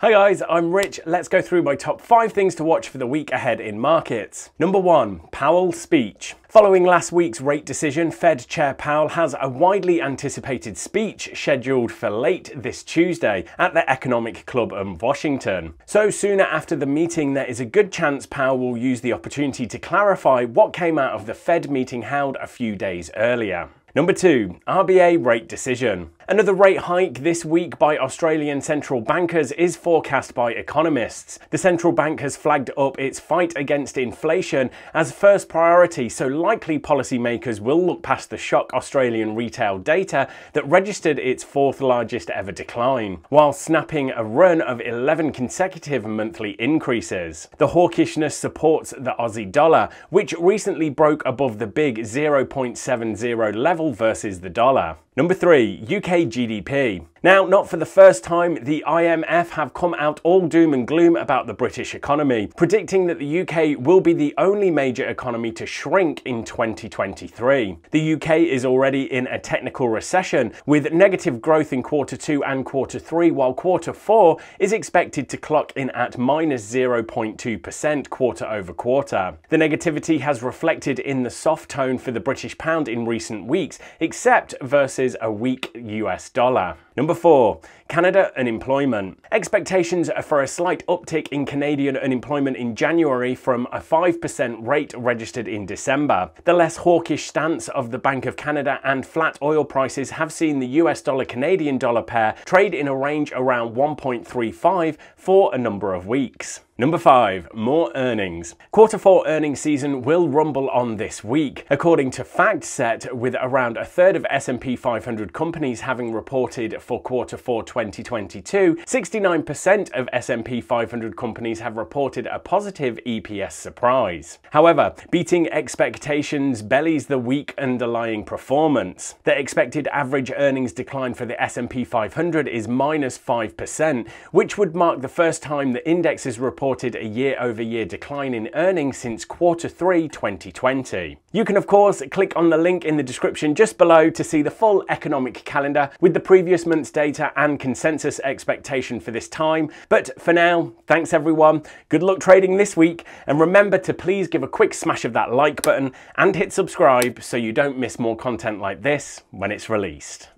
Hi guys, I'm Rich. Let's go through my top 5 things to watch for the week ahead in markets. Number 1, Powell's speech. Following last week's rate decision, Fed Chair Powell has a widely anticipated speech scheduled for late this Tuesday at the Economic Club in Washington. So sooner after the meeting, there is a good chance Powell will use the opportunity to clarify what came out of the Fed meeting held a few days earlier. Number 2, RBA rate decision. Another rate hike this week by Australian central bankers is forecast by economists. The central bank has flagged up its fight against inflation as first priority, so likely policymakers will look past the shock Australian retail data that registered its 4th largest ever decline, while snapping a run of 11 consecutive monthly increases. The hawkishness supports the Aussie dollar, which recently broke above the big 0.70 level versus the dollar. Number 3, UK GDP. Now, not for the first time, the IMF have come out all doom and gloom about the British economy, predicting that the UK will be the only major economy to shrink in 2023. The UK is already in a technical recession, with negative growth in Q2 and Q3, while Q4 is expected to clock in at minus 0.2% quarter over quarter. The negativity has reflected in the soft tone for the British pound in recent weeks, except versus a weak US dollar. Number 4, Canada unemployment. Expectations are for a slight uptick in Canadian unemployment in January from a 5% rate registered in December. The less hawkish stance of the Bank of Canada and flat oil prices have seen the US dollar-Canadian dollar pair trade in a range around 1.35 for a number of weeks. Number 5, more earnings. Q4 earnings season will rumble on this week. According to FactSet, with around a third of S&P 500 companies having reported for Q4 2022, 69% of S&P 500 companies have reported a positive EPS surprise. However, beating expectations bellies the weak underlying performance. The expected average earnings decline for the S&P 500 is minus 5%, which would mark the first time the index has reported a year-over-year decline in earnings since Q3 2020. You can of course click on the link in the description just below to see the full economic calendar with the previous month's data and consensus expectation for this time. But for now, thanks everyone, good luck trading this week, and remember to please give a quick smash of that like button and hit subscribe so you don't miss more content like this when it's released.